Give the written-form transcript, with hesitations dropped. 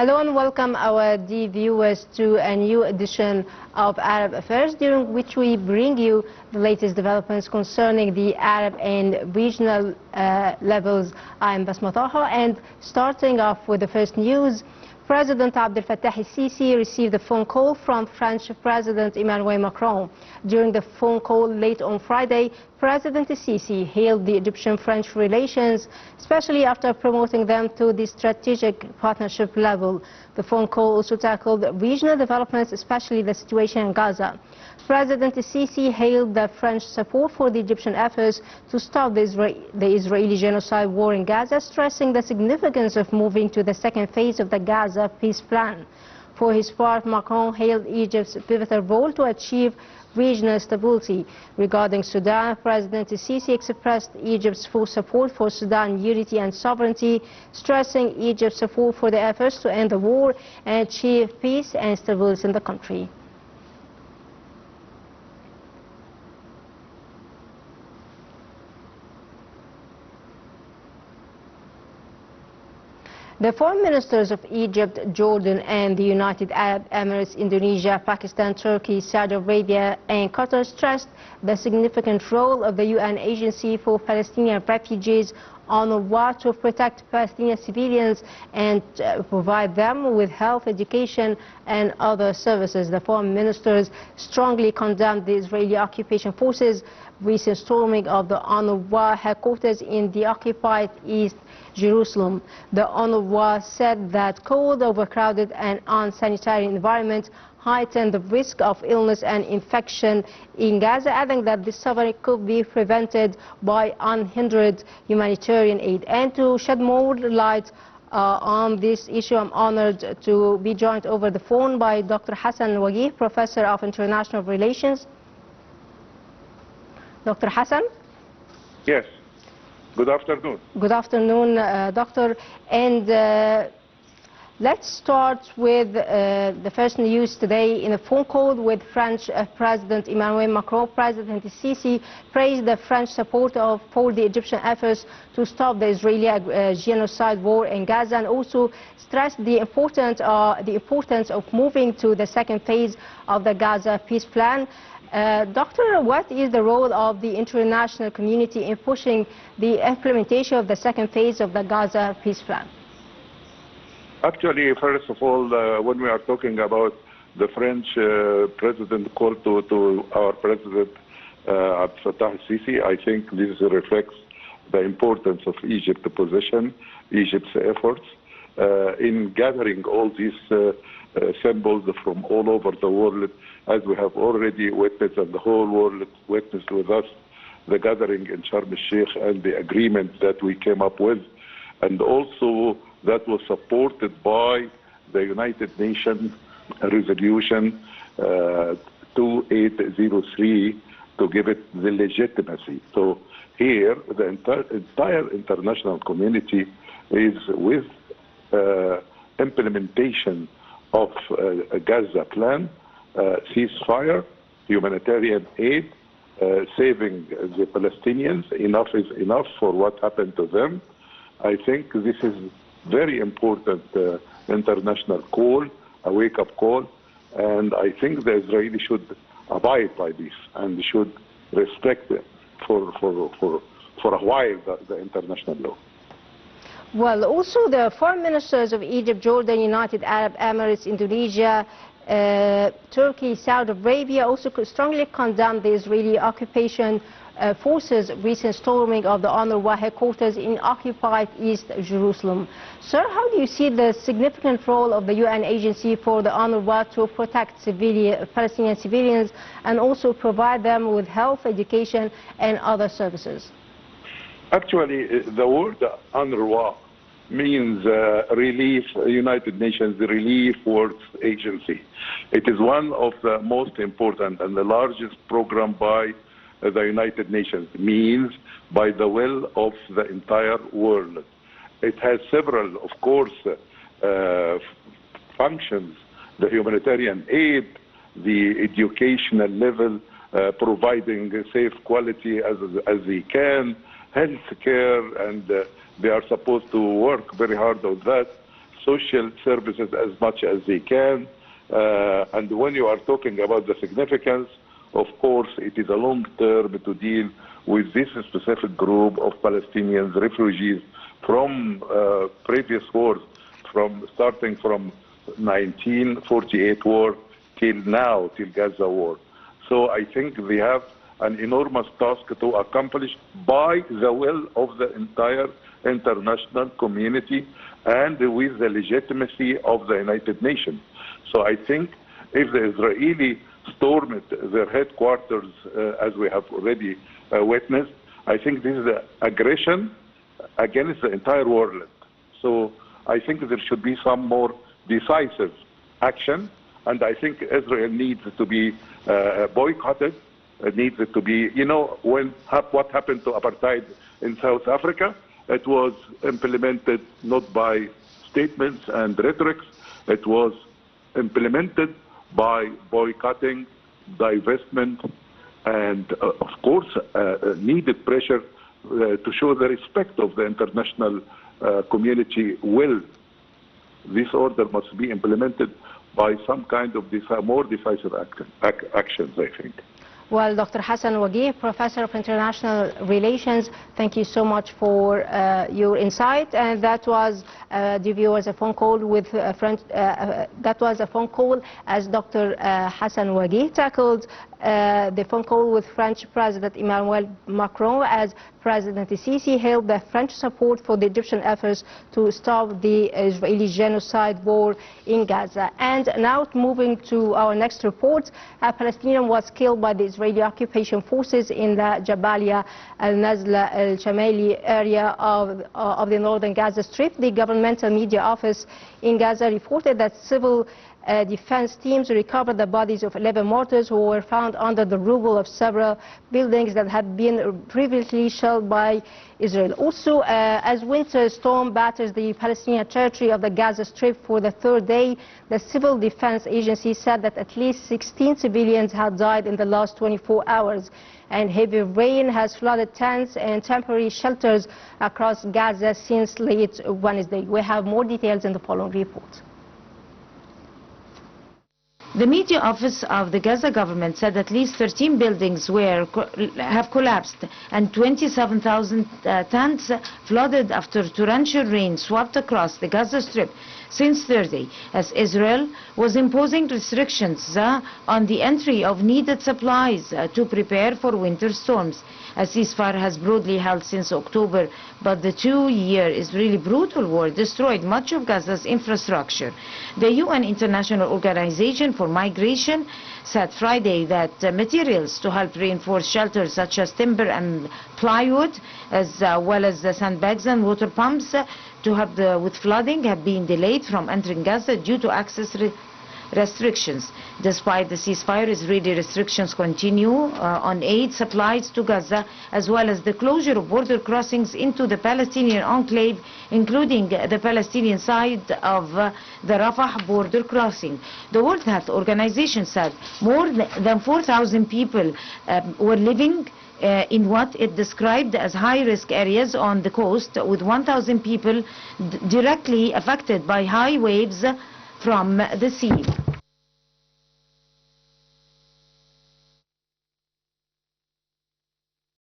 Hello and welcome our dear viewers to a new edition of Arab Affairs, during which we bring you the latest developments concerning the Arab and regional levels. I'm Basma Taha, and starting off with the first news, President Abdel Fattah el-Sisi received a phone call from French President Emmanuel Macron. During the phone call late on Friday, President el-Sisi hailed the Egyptian-French relations, especially after promoting them to the strategic partnership level. The phone call also tackled regional developments, especially the situation in Gaza. President el-Sisi hailed the French support for the Egyptian efforts to stop the Israeli genocide war in Gaza, stressing the significance of moving to the second phase of the Gaza peace plan. For his part, Macron hailed Egypt's pivotal role to achieve regional stability. Regarding Sudan, President el-Sisi expressed Egypt's full support for Sudan unity and sovereignty, stressing Egypt's support for the efforts to end the war and achieve peace and stability in the country. The foreign ministers of Egypt, Jordan and the United Arab Emirates, Indonesia, Pakistan, Turkey, Saudi Arabia and Qatar stressed the significant role of the UN Agency for Palestinian Refugees UNRWA to protect Palestinian civilians and provide them with health, education and other services. The foreign ministers strongly condemned the Israeli occupation forces' recent storming of the UNRWA headquarters in the occupied East Jerusalem. The UNRWA said that cold, overcrowded and unsanitary environment heighten the risk of illness and infection in Gaza, adding that this suffering could be prevented by unhindered humanitarian aid. And to shed more light on this issue, I'm honored to be joined over the phone by Dr. Hassan Wageih, Professor of International Relations. Dr. Hassan? Yes. Good afternoon. Good afternoon, Doctor. And let's start with the first news today. In a phone call with French President Emmanuel Macron, President el-Sisi praised the French support for the Egyptian efforts to stop the Israeli genocide war in Gaza, and also stressed the importance of moving to the second phase of the Gaza peace plan. Doctor, what is the role of the international community in pushing the implementation of the second phase of the Gaza peace plan? Actually, first of all, when we are talking about the French president call to our president Abdel Fattah el-Sisi, I think this reflects the importance of Egypt's position, Egypt's efforts in gathering all these symbols from all over the world, as we have already witnessed, and the whole world witnessed with us, the gathering in Sharm el-Sheikh and the agreement that we came up with, and also that was supported by the United Nations resolution 2803 to give it the legitimacy. So here the entire international community is with implementation of a Gaza plan, ceasefire, humanitarian aid, saving the Palestinians. Enough is enough for what happened to them. I think this is very important international call, a wake-up call, and I think the Israelis should abide by this and should respect it for a while the international law. Well, also the foreign ministers of Egypt, Jordan, United Arab Emirates, Indonesia, Turkey, Saudi Arabia also strongly condemned the Israeli occupation forces' recent storming of the UNRWA headquarters in occupied East Jerusalem. Sir, how do you see the significant role of the UN agency for the UNRWA to protect Palestinian civilians and also provide them with health, education and other services? Actually, the word UNRWA means relief, United Nations Relief Works Agency. It is one of the most important and the largest program by the United Nations, means by the will of the entire world. It has several, of course, functions: the humanitarian aid, the educational level, providing safe quality as they can, health care, and they are supposed to work very hard on that. social services as much as they can. And when you are talking about the significance, of course, it is a long term to deal with this specific group of Palestinians, refugees from previous wars, starting from 1948 war till now, till Gaza war. So I think we have an enormous task to accomplish by the will of the entire international community and with the legitimacy of the United Nations. So I think if the Israeli stormed their headquarters, as we have already witnessed, I think this is an aggression against the entire world. So I think there should be some more decisive action, and I think Israel needs to be boycotted, needs to be, you know, what happened to apartheid in South Africa, it was implemented not by statements and rhetorics, it was implemented by boycotting, divestment, and of course needed pressure to show the respect of the international community will. This order must be implemented by some kind of more decisive actions, I think. Well, Dr. Hassan Wageih, Professor of International Relations, thank you so much for your insight. And that was, dear viewers, a phone call with that was a phone call as Dr. Hassan Wageih tackled the phone call with French President Emmanuel Macron as President Sisi hailed the French support for the Egyptian efforts to stop the Israeli genocide war in Gaza. And now moving to our next report, a Palestinian was killed by the Israeli occupation forces in the Jabalia al-Nazla al-Shamali area of the northern Gaza Strip. The governmental media office in Gaza reported that civil defense teams recovered the bodies of 11 mortars who were found under the rubble of several buildings that had been previously shelled by Israel. Also, as winter storm batters the Palestinian territory of the Gaza Strip for the third day, the Civil Defense Agency said that at least 16 civilians had died in the last 24 hours. And heavy rain has flooded tents and temporary shelters across Gaza since late Wednesday. We have more details in the following report. The media office of the Gaza government said at least 13 buildings have collapsed and 27,000 tents flooded after torrential rain swept across the Gaza Strip since Thursday, as Israel was imposing restrictions on the entry of needed supplies to prepare for winter storms. A ceasefire has broadly held since October, but the two-year Israeli brutal war destroyed much of Gaza's infrastructure. The UN International Organization for Migration said Friday that materials to help reinforce shelters such as timber and plywood, as well as sandbags and water pumps to help with flooding, have been delayed from entering Gaza due to access restrictions. Despite the ceasefire, Israeli restrictions continue on aid supplies to Gaza, as well as the closure of border crossings into the Palestinian enclave, including the Palestinian side of the Rafah border crossing. The World Health Organization said more than 4,000 people were living in what it described as high-risk areas on the coast, with 1,000 people directly affected by high waves from the sea.